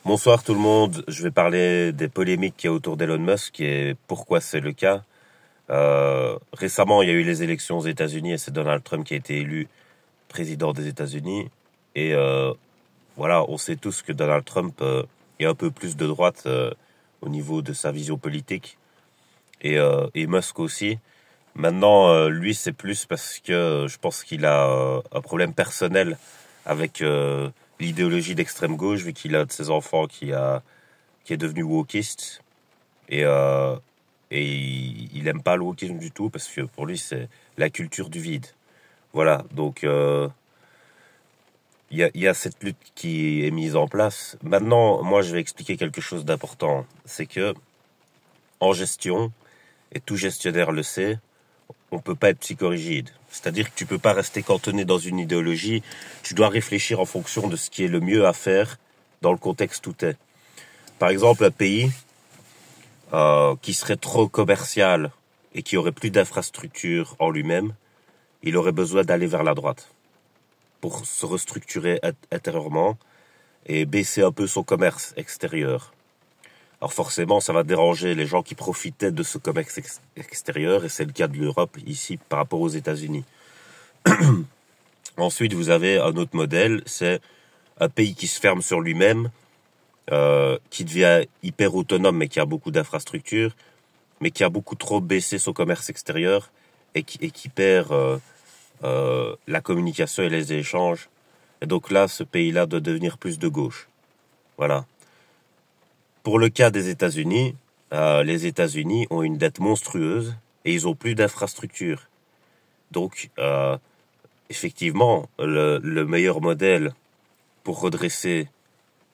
Bonsoir tout le monde, je vais parler des polémiques qu'il y a autour d'Elon Musk et pourquoi c'est le cas. Récemment, il y a eu les élections aux États-Unis et c'est Donald Trump qui a été élu président des États-Unis. Et voilà, on sait tous que Donald Trump est un peu plus de droite au niveau de sa vision politique et Musk aussi. Maintenant, lui, c'est plus parce que je pense qu'il a un problème personnel avec l'idéologie d'extrême gauche, vu qu'il a de ses enfants qui est devenu wokiste et il aime pas le wokisme du tout parce que pour lui c'est la culture du vide. Voilà, donc il y a cette lutte qui est mise en place. Maintenant, moi je vais expliquer quelque chose d'important, c'est que en gestion, et tout gestionnaire le sait, on peut pas être psychorigide. C'est-à-dire que tu peux pas rester cantonné dans une idéologie, tu dois réfléchir en fonction de ce qui est le mieux à faire dans le contexte où t'es. Par exemple, un pays qui serait trop commercial et qui aurait plus d'infrastructures en lui-même, il aurait besoin d'aller vers la droite pour se restructurer intérieurement et baisser un peu son commerce extérieur. Alors forcément, ça va déranger les gens qui profitaient de ce commerce extérieur, et c'est le cas de l'Europe ici par rapport aux États-Unis. Ensuite, vous avez un autre modèle, c'est un pays qui se ferme sur lui-même, qui devient hyper autonome mais qui a beaucoup d'infrastructures, mais qui a beaucoup trop baissé son commerce extérieur et qui perd la communication et les échanges. Et donc là, ce pays-là doit devenir plus de gauche. Voilà. Pour le cas des États-Unis, les États-Unis ont une dette monstrueuse et ils ont plus d'infrastructures. Donc, effectivement, le meilleur modèle pour redresser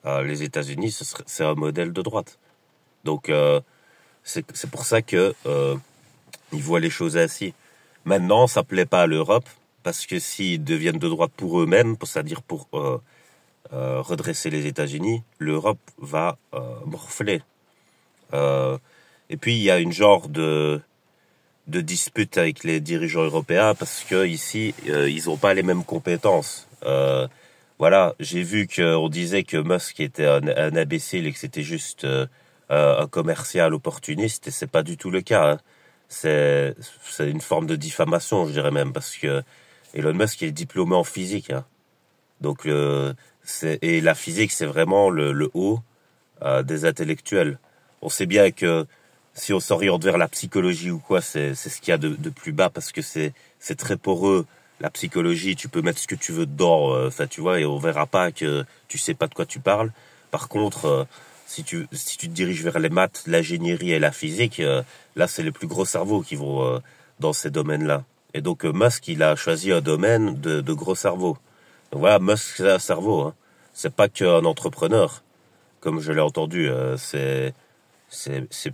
les États-Unis, c'est un modèle de droite. Donc, c'est pour ça que ils voient les choses ainsi. Maintenant, ça plaît pas à l'Europe parce que s'ils deviennent de droite pour eux-mêmes, c'est-à-dire pour redresser les États-Unis, l'Europe va morfler. Et puis il y a une genre de dispute avec les dirigeants européens parce que ici ils ont pas les mêmes compétences. Voilà, j'ai vu qu'on disait que Musk était un imbécile et que c'était juste un commercial opportuniste, et c'est pas du tout le cas. Hein. C'est une forme de diffamation, je dirais même, parce que Elon Musk est diplômé en physique. Hein. Donc et la physique, c'est vraiment le haut des intellectuels. On sait bien que si on s'oriente vers la psychologie ou quoi, c'est ce qu'il y a de plus bas parce que c'est très poreux. La psychologie, tu peux mettre ce que tu veux dedans, enfin tu vois, et on verra pas que tu sais pas de quoi tu parles. Par contre, si tu te diriges vers les maths, l'ingénierie et la physique, là c'est les plus gros cerveaux qui vont dans ces domaines-là. Et donc Musk, il a choisi un domaine de gros cerveaux. Donc voilà, Musk c'est un cerveau, hein. C'est pas qu'un entrepreneur, comme je l'ai entendu. C'est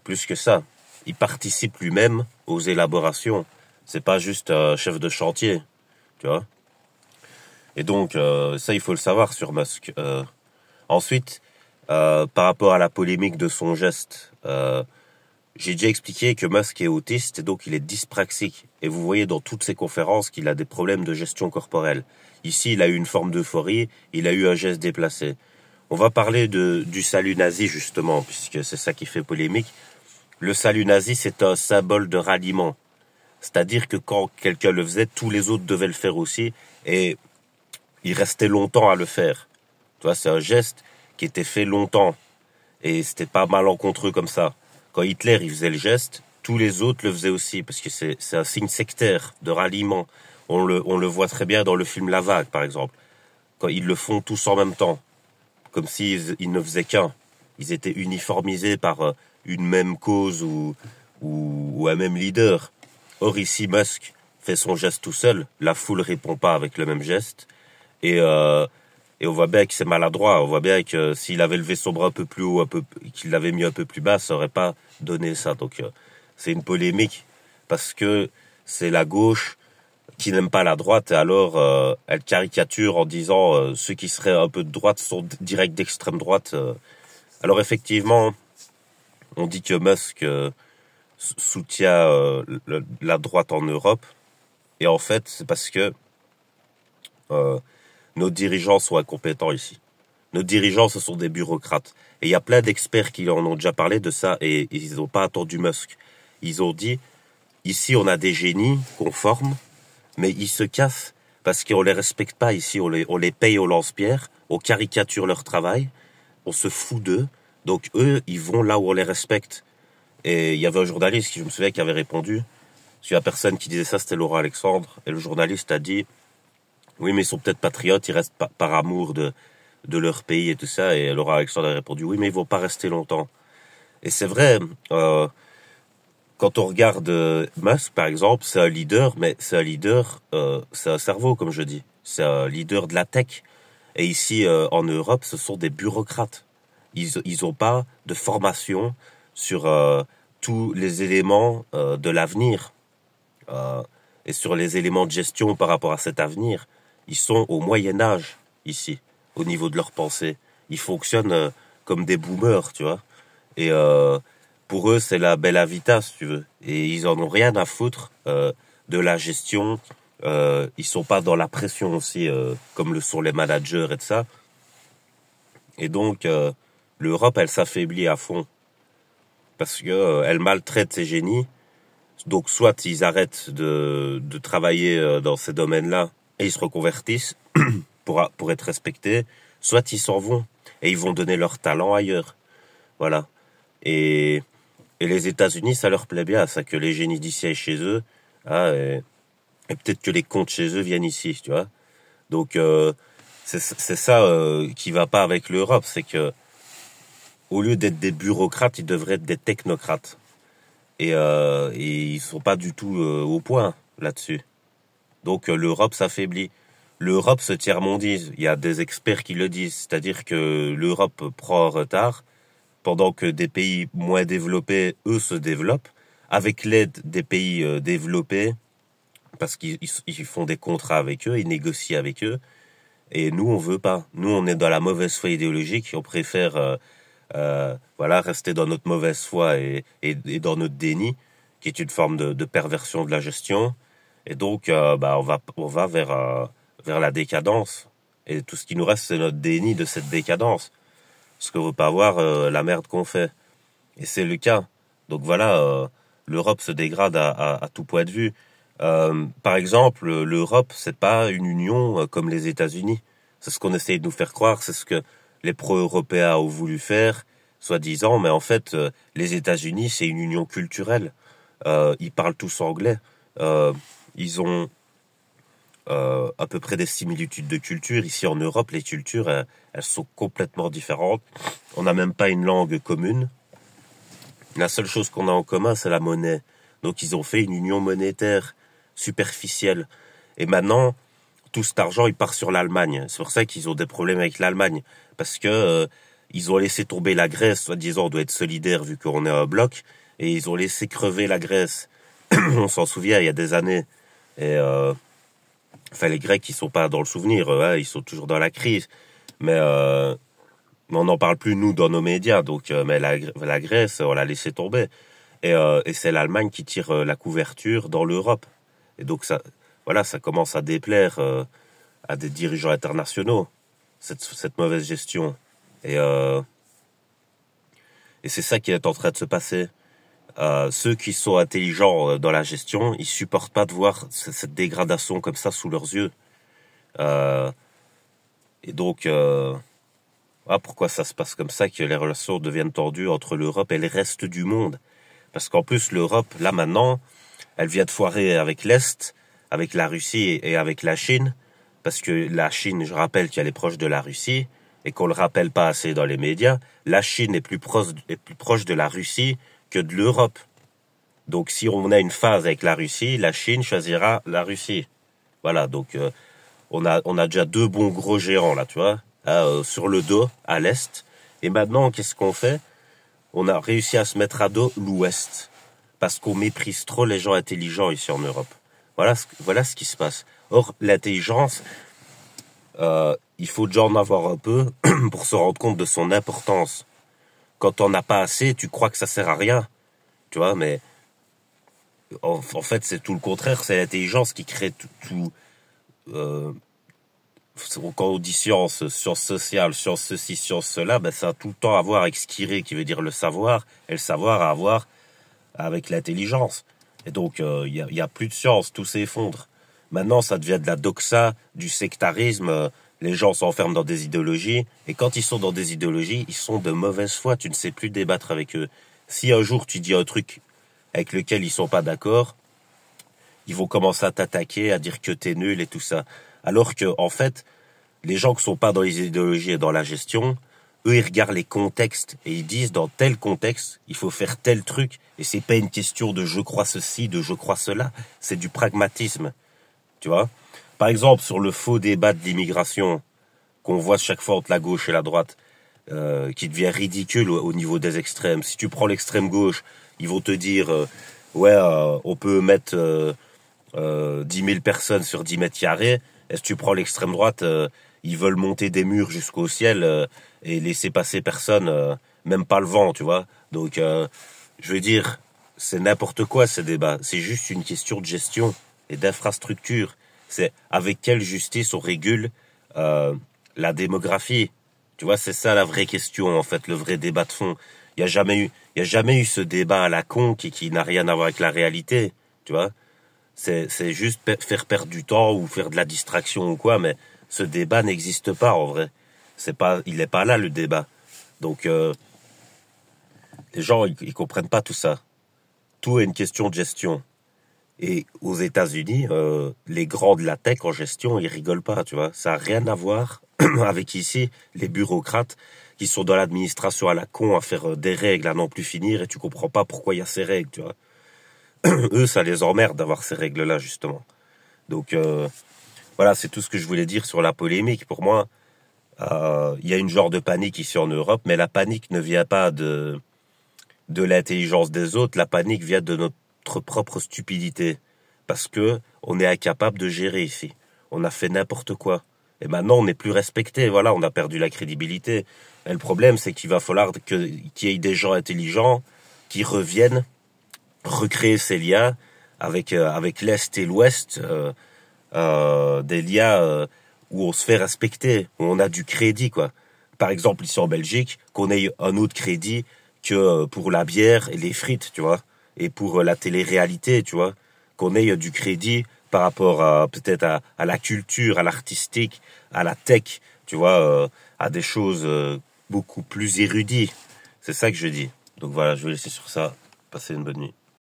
plus que ça. Il participe lui-même aux élaborations. C'est pas juste un chef de chantier, tu vois. Et donc ça, il faut le savoir sur Musk. Ensuite, par rapport à la polémique de son geste, j'ai déjà expliqué que Musk est autiste et donc il est dyspraxique. Et vous voyez dans toutes ses conférences qu'il a des problèmes de gestion corporelle. Ici, il a eu une forme d'euphorie, il a eu un geste déplacé. On va parler du salut nazi justement, puisque c'est ça qui fait polémique. Le salut nazi, c'est un symbole de ralliement. C'est-à-dire que quand quelqu'un le faisait, tous les autres devaient le faire aussi, et il restait longtemps à le faire. Tu vois, c'est un geste qui était fait longtemps, et c'était pas malencontreux comme ça. Quand Hitler, il faisait le geste, tous les autres le faisaient aussi, parce que c'est un signe sectaire de ralliement. On le voit très bien dans le film La Vague, par exemple. Quand ils le font tous en même temps. Comme s'ils ils ne faisaient qu'un. Ils étaient uniformisés par une même cause ou un même leader. Or ici, Musk fait son geste tout seul. La foule répond pas avec le même geste. Et on voit bien que c'est maladroit. On voit bien que s'il avait levé son bras un peu plus haut, qu'il l'avait mis un peu plus bas, ça aurait pas donné ça. Donc c'est une polémique parce que c'est la gauche qui n'aime pas la droite, et alors elle caricature en disant ceux qui seraient un peu de droite sont direct d'extrême droite. Alors effectivement, on dit que Musk soutient la droite en Europe, et en fait c'est parce que nos dirigeants sont incompétents ici. Nos dirigeants, ce sont des bureaucrates. Et il y a plein d'experts qui en ont déjà parlé de ça et ils n'ont pas attendu Musk. Ils ont dit, ici on a des génies qu'on forme, mais ils se cassent parce qu'on les respecte pas ici. On les paye au lance-pierre, on caricature leur travail, on se fout d'eux. Donc eux, ils vont là où on les respecte. Et il y avait un journaliste qui, je me souviens, qui avait répondu. Parce que la personne qui disait ça, c'était Laurent Alexandre. Et le journaliste a dit, oui, mais ils sont peut-être patriotes, ils restent par amour de leur pays et tout ça. Et Laurent Alexandre a répondu, oui, mais ils vont pas rester longtemps. Et c'est vrai, quand on regarde Musk, par exemple, c'est un leader, mais c'est un leader, c'est un cerveau, comme je dis. C'est un leader de la tech. Et ici, en Europe, ce sont des bureaucrates. Ils ont pas de formation sur tous les éléments de l'avenir et sur les éléments de gestion par rapport à cet avenir. Ils sont au Moyen Âge ici, au niveau de leur pensée. Ils fonctionnent comme des boomers, tu vois. Et pour eux, c'est la bella vita, si tu veux. Et ils en ont rien à foutre de la gestion. Ils sont pas dans la pression aussi, comme le sont les managers et de ça. Et donc, l'Europe, elle s'affaiblit à fond parce que elle maltraite ses génies. Donc, soit ils arrêtent de travailler dans ces domaines-là et ils se reconvertissent pour être respectés, soit ils s'en vont et ils vont donner leur talent ailleurs. Voilà. Et les États-Unis, ça leur plaît bien, ça, que les génies d'ici aillent chez eux, hein, et peut-être que les comptes chez eux viennent ici, tu vois. Donc, c'est ça qui va pas avec l'Europe, c'est que au lieu d'être des bureaucrates, ils devraient être des technocrates. Et ils sont pas du tout au point là-dessus. Donc, l'Europe s'affaiblit. L'Europe se tiers-mondise. Il y a des experts qui le disent, c'est-à-dire que l'Europe prend un retard, pendant que des pays moins développés, eux, se développent, avec l'aide des pays développés, parce qu'ils font des contrats avec eux, ils négocient avec eux, et nous, on veut pas. Nous, on est dans la mauvaise foi idéologique, et on préfère voilà, rester dans notre mauvaise foi et dans notre déni, qui est une forme de perversion de la gestion, et donc bah, on va vers la décadence, et tout ce qui nous reste, c'est notre déni de cette décadence. Parce qu'on veut pas voir la merde qu'on fait. Et c'est le cas. Donc voilà, l'Europe se dégrade à tout point de vue. Par exemple, l'Europe, c'est pas une union comme les États-Unis. C'est ce qu'on essaye de nous faire croire, c'est ce que les pro-européens ont voulu faire, soi-disant, mais en fait, les États-Unis, c'est une union culturelle. Ils parlent tous anglais. Ils ont à peu près des similitudes de culture. Ici en Europe, les cultures, elles sont complètement différentes. On n'a même pas une langue commune. La seule chose qu'on a en commun, c'est la monnaie. Donc ils ont fait une union monétaire superficielle. Et maintenant, tout cet argent, il part sur l'Allemagne. C'est pour ça qu'ils ont des problèmes avec l'Allemagne. Parce que ils ont laissé tomber la Grèce, soi-disant, on doit être solidaire vu qu'on est un bloc. Et ils ont laissé crever la Grèce. On s'en souvient, il y a des années. Et enfin, les Grecs, ils sont pas dans le souvenir, hein, ils sont toujours dans la crise. Mais on n'en parle plus, nous, dans nos médias. Donc, mais la Grèce, on l'a laissé tomber. Et c'est l'Allemagne qui tire la couverture dans l'Europe. Et donc, ça, voilà, ça commence à déplaire à des dirigeants internationaux, cette mauvaise gestion. Et c'est ça qui est en train de se passer. Ceux qui sont intelligents dans la gestion, ils supportent pas de voir cette dégradation comme ça sous leurs yeux. Et donc, pourquoi ça se passe comme ça, que les relations deviennent tendues entre l'Europe et le reste du monde. Parce qu'en plus, l'Europe, là maintenant, elle vient de foirer avec l'Est, avec la Russie et avec la Chine. Parce que la Chine, je rappelle qu'elle est proche de la Russie, et qu'on le rappelle pas assez dans les médias, la Chine est plus proche de la Russie que de l'Europe. Donc si on a une phase avec la Russie, la Chine choisira la Russie. Voilà, donc on a déjà deux bons gros géants là, tu vois, sur le dos, à l'Est. Et maintenant, qu'est-ce qu'on fait? On a réussi à se mettre à dos l'Ouest. Parce qu'on méprise trop les gens intelligents ici en Europe. Voilà ce qui se passe. Or, l'intelligence, il faut déjà en avoir un peu pour se rendre compte de son importance. Quand t'en as pas assez, tu crois que ça sert à rien. Tu vois, mais en fait, c'est tout le contraire. C'est l'intelligence qui crée tout quand on dit science, sciences sociales, sciences ceci, sciences cela, ben ça a tout le temps à voir avec skiré, qui veut dire le savoir, et le savoir a à voir avec l'intelligence. Et donc, y a plus de science, tout s'effondre. Maintenant, ça devient de la doxa, du sectarisme, les gens s'enferment dans des idéologies, et quand ils sont dans des idéologies, ils sont de mauvaise foi, tu ne sais plus débattre avec eux. Si un jour tu dis un truc avec lequel ils sont pas d'accord, ils vont commencer à t'attaquer, à dire que t'es nul et tout ça. Alors que, en fait, les gens qui sont pas dans les idéologies et dans la gestion, eux, ils regardent les contextes et ils disent dans tel contexte, il faut faire tel truc. Et c'est pas une question de je crois ceci, de je crois cela. C'est du pragmatisme. Tu vois? Par exemple, sur le faux débat de l'immigration qu'on voit chaque fois entre la gauche et la droite, qui devient ridicule au niveau des extrêmes. Si tu prends l'extrême gauche, ils vont te dire, ouais, on peut mettre 10 000 personnes sur 10 mètres carrés. Et si tu prends l'extrême droite, ils veulent monter des murs jusqu'au ciel et laisser passer personne, même pas le vent, tu vois. Donc, je veux dire, c'est n'importe quoi ces débats. C'est juste une question de gestion et d'infrastructure. C'est avec quelle justice on régule la démographie. Tu vois, c'est ça la vraie question, en fait, le vrai débat de fond. Il y a jamais eu ce débat à la con qui n'a rien à voir avec la réalité, tu vois. C'est juste faire perdre du temps ou faire de la distraction ou quoi, mais ce débat n'existe pas en vrai. Il n'est pas là le débat. Donc les gens ils comprennent pas tout ça. Tout est une question de gestion. Et aux États-Unis, les grands de la tech en gestion, ils rigolent pas, tu vois. Ça a rien à voir avec ici les bureaucrates qui sont dans l'administration à la con à faire des règles à n'en plus finir et tu comprends pas pourquoi il y a ces règles, tu vois. Eux, ça les emmerde d'avoir ces règles-là, justement. Donc, voilà, c'est tout ce que je voulais dire sur la polémique. Pour moi, il y a une genre de panique ici en Europe, mais la panique ne vient pas de l'intelligence des autres. La panique vient de notre propre stupidité. Parce que on est incapable de gérer ici. On a fait n'importe quoi. Et maintenant, on n'est plus respecté. Voilà, on a perdu la crédibilité. Et le problème, c'est qu'il va falloir qu'il y ait des gens intelligents qui reviennent recréer ces liens avec l'Est et l'Ouest, des liens où on se fait respecter, où on a du crédit, quoi. Par exemple, ici en Belgique, qu'on ait un autre crédit que pour la bière et les frites, tu vois, et pour la télé-réalité, tu vois, qu'on ait du crédit par rapport à peut-être à la culture, à l'artistique, à la tech, tu vois, à des choses beaucoup plus érudites. C'est ça que je dis. Donc voilà, je vais laisser sur ça. Passez une bonne nuit.